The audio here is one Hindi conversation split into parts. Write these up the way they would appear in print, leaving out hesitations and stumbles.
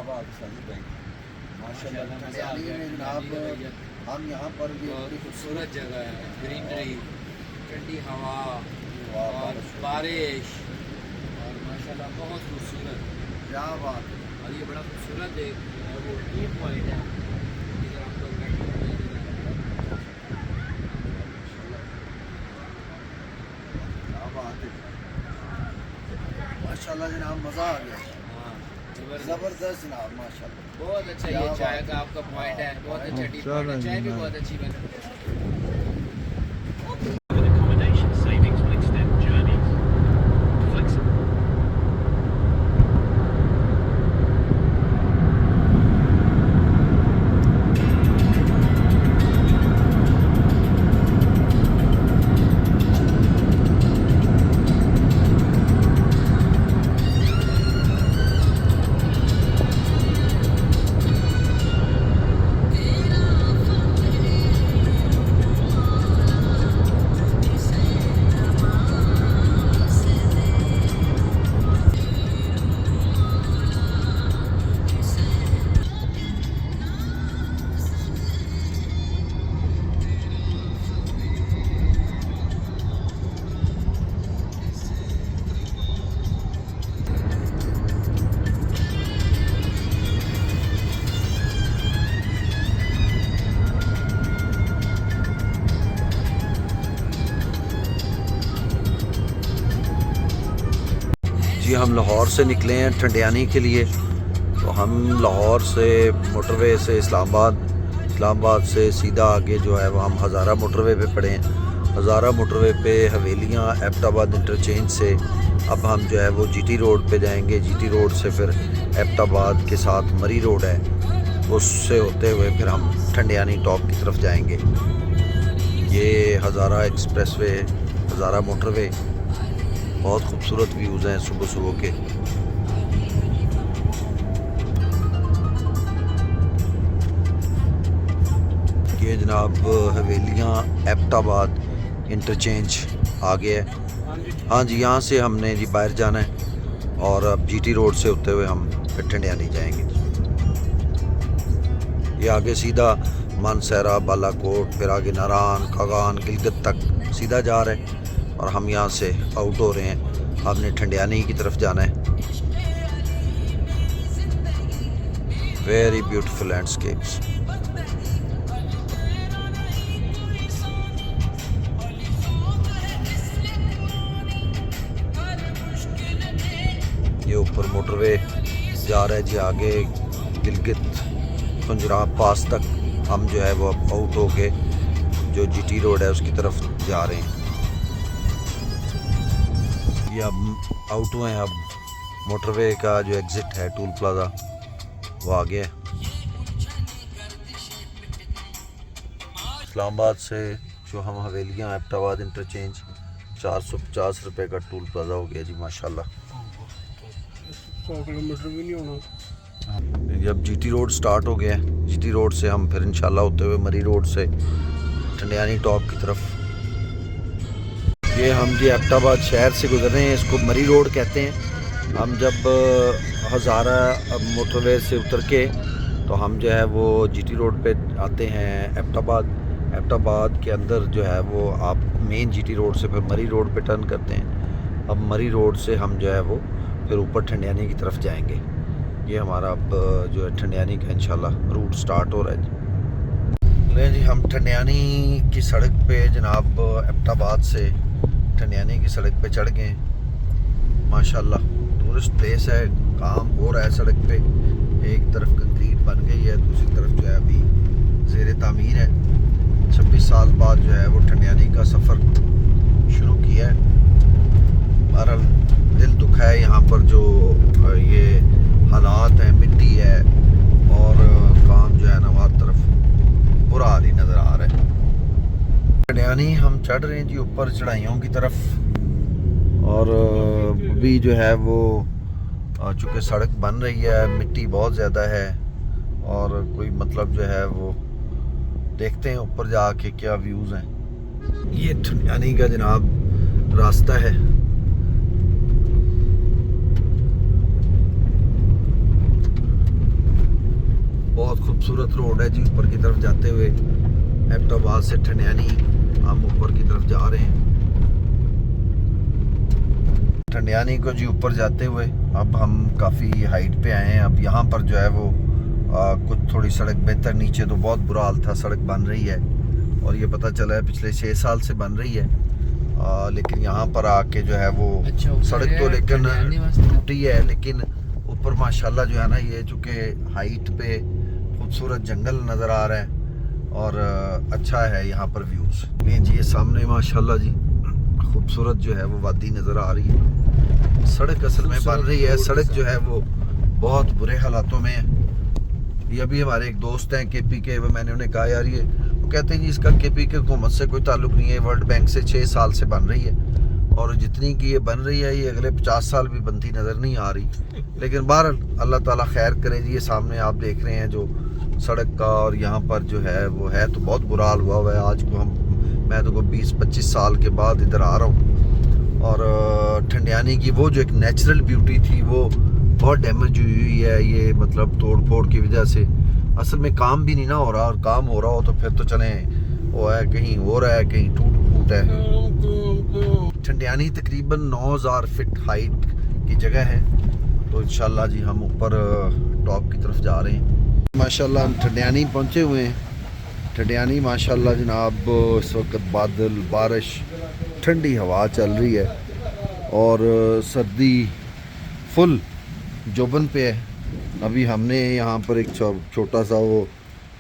बात सही भाई, माशाल्लाह। ठंडियानी में जनाब हम यहाँ पर भी बहुत खूबसूरत जगह है, ग्रीनरी, ठंडी हवा और और बारिश, और माशाल्लाह बहुत खूबसूरत। क्या बात है। और ये बड़ा खूबसूरत एक वो टी पॉइंट है जिधर हम लोग बैठे हुए हैं। क्या बात है, माशाल्लाह जनाब, मज़ा आ गया। हाँ, ज़बरदस्त जनाब, माशाल्लाह। बहुत अच्छा ये चाय का आपका पॉइंट है, बहुत अच्छा टी पॉइंट है, चाय भी बहुत अच्छी बनी है। With accommodation savings will extend journeys. Flexible. जी हम लाहौर से निकले हैं ठंडियानी के लिए। तो हम लाहौर से मोटरवे से इस्लामाबाद से सीधा आगे जो है वो हम हज़ारा मोटरवे पे पड़े हैं। हज़ारा मोटरवे पे हवेलियाँ एबटाबाद इंटरचेंज से अब हम जो है वो जीटी रोड पे जाएंगे। जीटी रोड से फिर एबटाबाद के साथ मरी रोड है, उससे होते हुए फिर हम ठंडियानी टॉप की तरफ जाएंगे। ये हज़ारा एक्सप्रेसवे, हज़ारा मोटरवे, बहुत खूबसूरत व्यूज़ हैं सुबह सुबह के। ये जनाब हवेलियाँ एबटाबाद इंटरचेंज आ गया है। हाँ जी, यहाँ से हमने जी बाहर जाना है और अब जीटी रोड से होते हुए हम फिर ठंडियानी जाएंगे। ये आगे सीधा मानसहरा, बालाकोट, फिर आगे नारान, कागान, गिलगित तक सीधा जा रहे हैं और हम यहाँ से आउट हो रहे हैं। हमने ठंडियानी की तरफ जाना है। Very beautiful landscapes. ये ऊपर मोटरवे जा रहा है जी आगे गिलगित पंजराब पास तक। हम जो है वो अब आउट हो के जो जीटी रोड है उसकी तरफ जा रहे हैं। ये अब आउट हुए हैं। अब मोटरवे का जो एग्ज़िट है टूल प्लाज़ा वो आ गया है। इस्लामाबाद से जो हम हवेलियाँ एबटाबाद इंटरचेंज 450 रुपये का टूल प्लाज़ा हो गया जी माशाल्लाह। 100 किलोमीटर भी नहीं होना। जब जीटी रोड स्टार्ट हो गया है, जीटी रोड से हम फिर इंशाल्लाह होते हुए मरी रोड से ठंडियानी टॉप की तरफ। ये हम जी एबटाबाद शहर से गुजर रहे हैं, इसको मरी रोड कहते हैं। हम जब हज़ारा मोटरवे से उतर के तो हम जो है वो जीटी रोड पे आते हैं एबटाबाद के अंदर जो है वो आप मेन जीटी रोड से फिर मरी रोड पे टर्न करते हैं। अब मरी रोड से हम जो है वो फिर ऊपर ठंडियानी की तरफ जाएंगे। ये हमारा अब जो है ठंडियानी का इंशाल्लाह रूट स्टार्ट हो रहा है जी। ले जी हम ठंडियानी की सड़क पे जनाब एबटाबाद से ठंडियानी की सड़क पे चढ़ गए। माशाल्लाह टूरिस्ट प्लेस है, काम हो रहा है सड़क पे। एक तरफ कंक्रीट बन गई है, दूसरी तरफ जो है अभी ज़ेर तामीर है। 26 साल बाद जो है वो ठंडियानी का सफ़र शुरू किया है। बहरहाल दिल दुखा है यहाँ पर जो ये हालात है, मिट्टी है और काम जो है ना हर तरफ बुरा हाल ही नज़र आ रहा है। ठंडियानी हम चढ़ रहे हैं जी ऊपर चढ़ाइयों की तरफ और अभी जो है वो चूँकि सड़क बन रही है, मिट्टी बहुत ज़्यादा है और कोई मतलब जो है वो देखते हैं ऊपर जाके क्या व्यूज़ हैं। ये ठंडियानी का जनाब रास्ता है। खूबसूरत रोड है जी ऊपर की तरफ जाते हुए। एबटाबाद से ठंडियानी हम ऊपर की तरफ जा रहे हैं। ठंडियानी को जी ऊपर जाते हुए अब हम काफ़ी हाइट पे आए हैं। अब यहाँ पर जो है वो कुछ थोड़ी सड़क बेहतर, नीचे तो बहुत बुरा हाल था। सड़क बन रही है और ये पता चला है पिछले 6 साल से बन रही है। लेकिन यहाँ पर आके जो है वो सड़क तो लेकिन टूटी है, लेकिन ऊपर माशाल्लाह जो है ना, ये चूँकि हाइट पे खूबसूरत जंगल नज़र आ रहा है और अच्छा है यहाँ पर व्यूज़। नहीं जी, ये सामने माशाल्लाह जी खूबसूरत जो है वो वादी नज़र आ रही है। सड़क असल में बन रही है, सड़क जो है वो बहुत बुरे हालातों में है। ये अभी हमारे एक दोस्त हैं KP के, मैंने उन्हें कहा यार ये, वो कहते हैं जी इसका KP के हुकूमत से कोई ताल्लुक नहीं है, वर्ल्ड बैंक से 6 साल से बन रही है और जितनी की ये बन रही है ये अगले 50 साल भी बनती नज़र नहीं आ रही। लेकिन बहरहाल अल्लाह ताला खैर करे जी। ये सामने आप देख रहे हैं जो सड़क का, और यहाँ पर जो है वो है तो बहुत बुरा हाल हुआ है। आज को मैं तो 20-25 साल के बाद इधर आ रहा हूँ और ठंडियानी की वो जो एक नेचुरल ब्यूटी थी वो बहुत डैमेज हुई है। ये मतलब तोड़ फोड़ की वजह से असल में काम भी नहीं ना हो रहा, और काम हो रहा हो तो फिर तो चलें, वो है कहीं हो रहा है कहीं टूट फूट है। ठंडियानी तकरीबन 9000 फीट हाइट की जगह है। तो इंशाल्लाह जी हम ऊपर टॉप की तरफ जा रहे हैं। माशाल्लाह हम ठंडियानी पहुँचे हुए हैं। ठंडियानी माशाल्लाह जनाब इस वक्त बादल, बारिश, ठंडी हवा चल रही है और सर्दी फुल जोबन पे है। अभी हमने यहाँ पर एक छोटा सा वो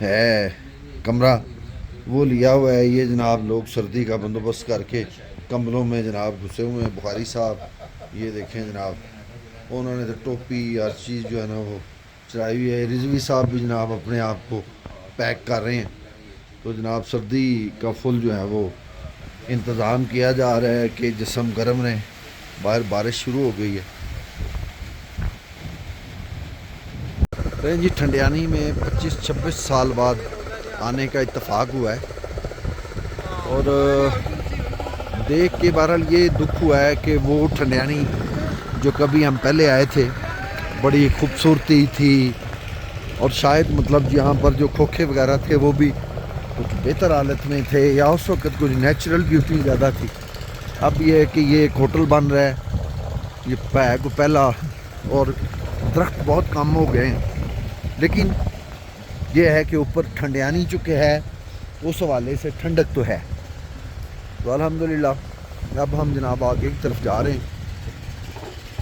है कमरा वो लिया हुआ है। ये जनाब लोग सर्दी का बंदोबस्त करके कमरों में जनाब घुसे हुए हैं। बुखारी साहब ये देखें जनाब, उन्होंने तो टोपी हर चीज़ जो है ना वो चलाई हुई है। रिजवी साहब भी जनाब अपने आप को पैक कर रहे हैं। तो जनाब सर्दी का फुल जो है वो इंतज़ाम किया जा रहा है कि जिस्म गर्म रहे। बाहर बारिश शुरू हो गई है। तो जी ठंडियानी में 25-26 साल बाद आने का इत्तेफाक हुआ है और देख के बहरहाल ये दुख हुआ है कि वो ठंडियानी जो कभी हम पहले आए थे बड़ी खूबसूरती थी और शायद मतलब यहाँ पर जो खोखे वगैरह थे वो भी कुछ बेहतर हालत में थे, या उस वक्त कुछ नेचुरल ब्यूटी ज़्यादा थी। अब ये है कि ये एक होटल बन रहा है, ये पहला, और दरख्त बहुत कम हो गए हैं। लेकिन ये है कि ऊपर ठंडियानी चुके है उस हवाले से ठंडक तो है। तो अल्हम्दुलिल्लाह अब हम जनाब आगे की तरफ जा रहे हैं।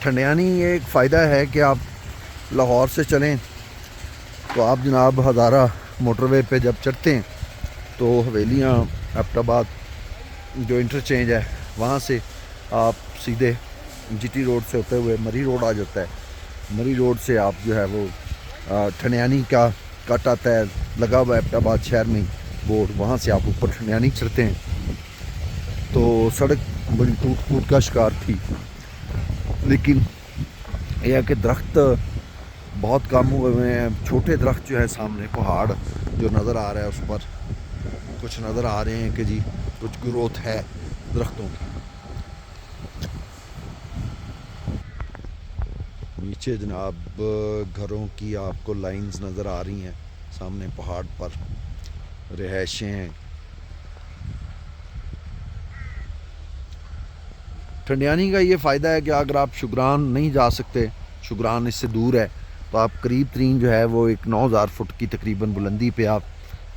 ठंडियानी एक फ़ायदा है कि आप लाहौर से चलें तो आप जनाब हज़ारा मोटरवे पे जब चढ़ते हैं तो हवेलियाँ, एबटाबाद जो इंटरचेंज है वहाँ से आप सीधे GT रोड से होते हुए मरी रोड आ जाता है। मरी रोड से आप जो है वो ठंडियानी का कट आता है, लगा हुआ है एबटाबाद शहर में बोर्ड, वहाँ से आप ऊपर ठंडियानी चढ़ते हैं। तो सड़क बड़ी टूट फूट का शिकार थी, लेकिन यह है कि दरख्त बहुत कम हुए हैं। छोटे दरख्त जो है सामने पहाड़ जो नज़र आ रहा है उस पर कुछ नज़र आ रहे हैं कि जी कुछ ग्रोथ है दरख्तों की। नीचे जनाब घरों की आपको लाइंस नज़र आ रही हैं, सामने पहाड़ पर रिहायशें हैं। ठंडियानी का ये फ़ायदा है कि अगर आप शुगरान नहीं जा सकते, शुगरान इससे दूर है, तो आप करीब तरीन जो है वो एक 9000 फुट की तकरीबन बुलंदी पे आप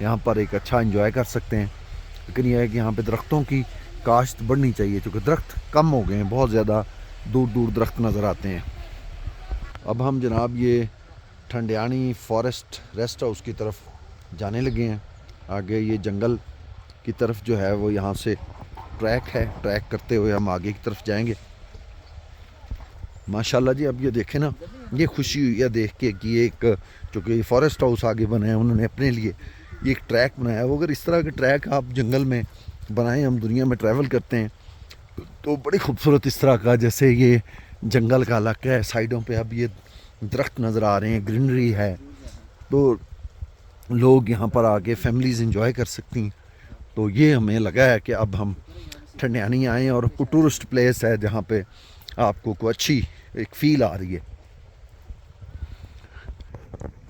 यहाँ पर एक अच्छा इंजॉय कर सकते हैं। लेकिन यह है कि यहाँ पे दरख्तों की काश्त बढ़नी चाहिए, क्योंकि दरख्त कम हो गए हैं, बहुत ज़्यादा दूर दूर दरख्त नज़र आते हैं। अब हम जनाब ये ठंडियानी फॉरेस्ट रेस्ट हाउस की तरफ जाने लगे हैं। आगे ये जंगल की तरफ जो है वो यहाँ से ट्रैक है, ट्रैक करते हुए हम आगे की तरफ जाएंगे। माशाल्लाह जी अब ये देखें ना, ये खुशी हुई है देख के कि एक चूँकि फॉरेस्ट हाउस आगे बने हैं उन्होंने अपने लिए ये एक ट्रैक बनाया। वो अगर इस तरह के ट्रैक आप जंगल में बनाएं, हम दुनिया में ट्रैवल करते हैं तो बड़ी खूबसूरत इस तरह का, जैसे ये जंगल का इलाका है, साइडों पे अब ये दरख्त नज़र आ रहे हैं, ग्रीनरी है, तो लोग यहाँ पर आके फैमिलीज़ इंजॉय कर सकती हैं। तो ये हमें लगा है कि अब हम ठंडियानी आएँ और टूरिस्ट प्लेस है जहाँ पे आपको कोई अच्छी एक फ़ील आ रही है।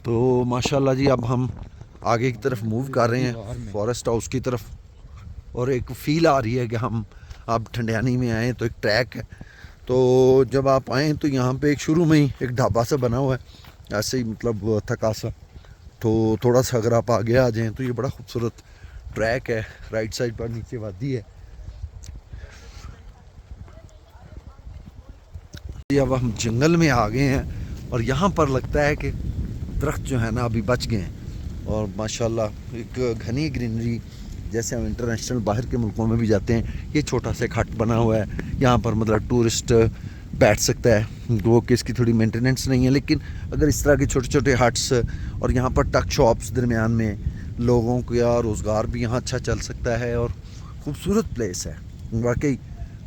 तो माशाल्लाह जी अब हम आगे की तरफ मूव कर रहे हैं फॉरेस्ट हाउस की तरफ, और एक फ़ील आ रही है कि हम अब ठंडियानी में आए। तो एक ट्रैक है, तो जब आप आएँ तो यहाँ पे एक शुरू में ही एक ढाबा सा बना हुआ है ऐसे ही, मतलब थका सा। तो थोड़ा सा अगर आप आगे आ जाएँ तो ये बड़ा खूबसूरत ट्रैक है, राइट साइड पर नीचे वादी है। अब हम जंगल में आ गए हैं और यहाँ पर लगता है कि दरख्त जो है ना अभी बच गए हैं, और माशाल्लाह एक घनी ग्रीनरी। जैसे हम इंटरनेशनल बाहर के मुल्कों में भी जाते हैं, ये छोटा सा हट बना हुआ है यहाँ पर, मतलब टूरिस्ट बैठ सकता है। वो कि इसकी थोड़ी मेंटेनेंस नहीं है, लेकिन अगर इस तरह के छोटे छोटे हट्स और यहाँ पर टक शॉप्स दरमियान में लोगों का रोज़गार भी यहाँ अच्छा चल सकता है। और ख़ूबसूरत प्लेस है, वाकई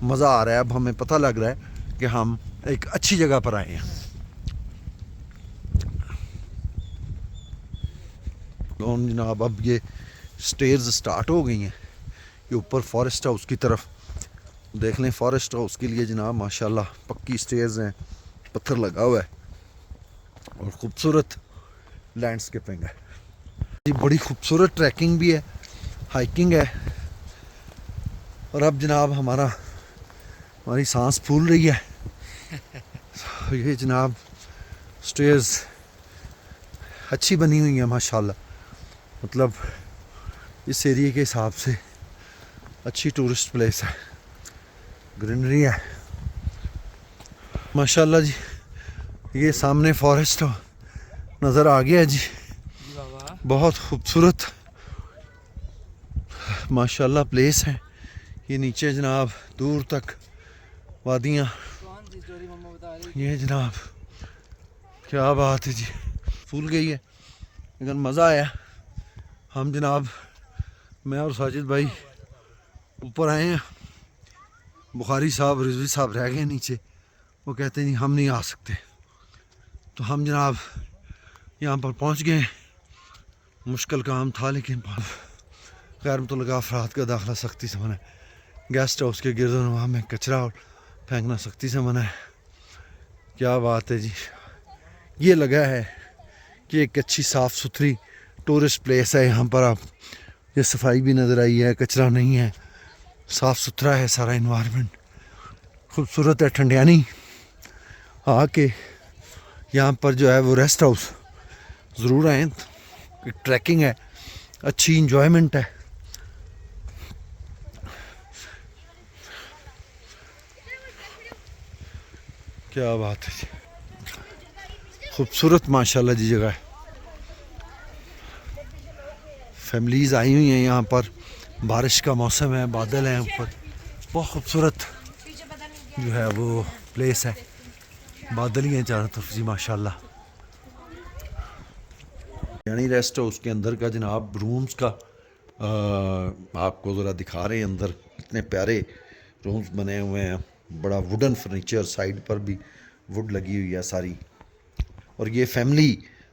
मज़ा आ रहा है। अब हमें पता लग रहा है कि हम एक अच्छी जगह पर आए हैं। और जनाब अब ये स्टेयर्स स्टार्ट हो गई हैं, ये ऊपर फॉरेस्ट हाउस की तरफ देख लें। फॉरेस्ट हाउस के लिए जनाब माशाल्लाह पक्की स्टेयर्स हैं, पत्थर लगा हुआ है और ख़ूबसूरत लैंडस्केपिंग है। ये बड़ी खूबसूरत ट्रैकिंग भी है, हाइकिंग है। और अब जनाब हमारी सांस फूल रही है। ये जनाब स्टेयर्स अच्छी बनी हुई है माशाल्लाह, मतलब इस एरिया के हिसाब से अच्छी टूरिस्ट प्लेस है, ग्रीनरी है माशाल्लाह जी। ये सामने फॉरेस्ट नज़र आ गया जी, बहुत खूबसूरत माशाल्लाह प्लेस है। ये नीचे जनाब दूर तक वादियाँ, ये जनाब क्या बात है जी, फूल गई है। लेकिन मज़ा आया। हम जनाब मैं और साजिद भाई ऊपर आए हैं, बुखारी साहब रिजवी साहब रह गए नीचे, वो कहते नहीं हम नहीं आ सकते। तो हम जनाब यहाँ पर पहुँच गए। मुश्किल काम था लेकिन गैर मुतल्लका अफराद का दाखिला सख्ती से मना है। गेस्ट हाउस के गिरदोनवा में कचरा और फेंकना सख्ती से मना है। क्या बात है जी, ये लगा है कि एक अच्छी साफ़ सुथरी टूरिस्ट प्लेस है। यहाँ पर आप ये सफाई भी नज़र आई है, कचरा नहीं है, साफ़ सुथरा है सारा इन्वायरमेंट, खूबसूरत है। ठंडियानी आके यहाँ पर जो है वो रेस्ट हाउस ज़रूर आएँ। एक ट्रैकिंग है, अच्छी इंजॉयमेंट है। क्या बात है जी, खूबसूरत माशाल्लाह जी जगह है। फैमिलीज़ आई हुई हैं यहाँ पर, बारिश का मौसम है, बादल हैं ऊपर, बहुत खूबसूरत जो है वो प्लेस है। बादल ही हैं चारों तरफ जी माशाल्लाह। यानी रेस्ट हाउस के अंदर का जनाब रूम्स का आपको ज़रा दिखा रहे हैं। अंदर इतने प्यारे रूम्स बने हुए हैं, बड़ा वुडन फर्नीचर, साइड पर भी वुड लगी हुई है सारी। और ये फैमिली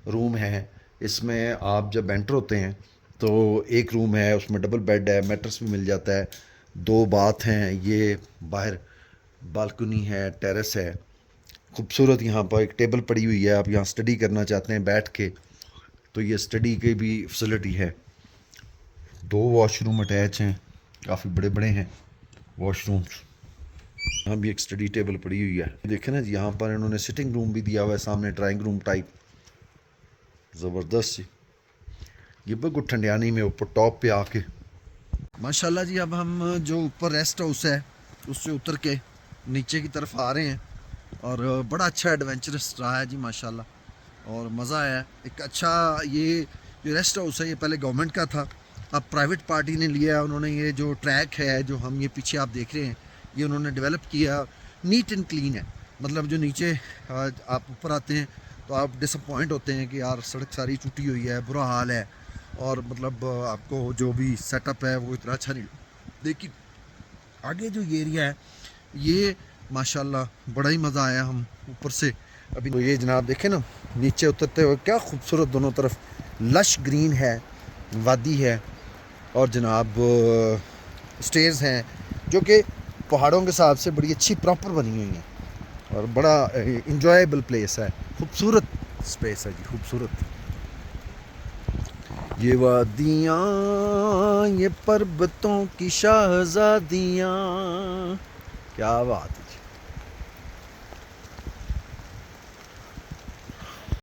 रूम है, इसमें आप जब एंटर होते हैं तो एक रूम है, उसमें डबल बेड है, मैट्रेस भी मिल जाता है, 2 बाथ हैं, ये बाहर बालकनी है, टेरेस है, खूबसूरत। यहाँ पर एक टेबल पड़ी हुई है, आप यहाँ स्टडी करना चाहते हैं बैठ के तो ये स्टडी की भी फैसिलिटी है। 2 वॉशरूम अटैच हैं, काफ़ी बड़े बड़े हैं वॉशरूम्स। यहाँ भी एक स्टडी टेबल पड़ी हुई है, देखें ना जी। यहाँ पर इन्होंने सिटिंग रूम भी दिया हुआ है सामने, ड्राइंग रूम टाइप, ज़बरदस्त जी। ये बिल्कुल ठंडियानी में ऊपर टॉप पे आके माशाल्लाह जी। अब हम जो ऊपर रेस्ट हाउस है उससे उतर के नीचे की तरफ आ रहे हैं, और बड़ा अच्छा एडवेंचरस रहा है जी माशाल्लाह, और मज़ा आया। एक अच्छा ये जो रेस्ट हाउस है ये पहले गवर्नमेंट का था, अब प्राइवेट पार्टी ने लिया है। उन्होंने ये जो ट्रैक है जो हम ये पीछे आप देख रहे हैं, ये उन्होंने डेवलप किया, नीट एंड क्लीन है। मतलब जो नीचे आप ऊपर आते हैं तो आप डिसअपॉइंट होते हैं कि यार सड़क सारी टूटी हुई है, बुरा हाल है, और मतलब आपको जो भी सेटअप है वो इतना अच्छा नहीं। लेकिन आगे जो ये एरिया है ये माशाल्लाह बड़ा ही मज़ा आया। हम ऊपर से अभी तो ये जनाब देखें ना, नीचे उतरते हुए क्या खूबसूरत, दोनों तरफ लश ग्रीन है, वादी है, और जनाब स्टेयर्स हैं जो कि पहाड़ों के हिसाब से बड़ी अच्छी प्रॉपर बनी हुई हैं, और बड़ा इंजॉयबल प्लेस है, खूबसूरत स्पेस है जी, खूबसूरत। ये वादियाँ ये पर्वतों की शाहज़ादियाँ। क्या बात है।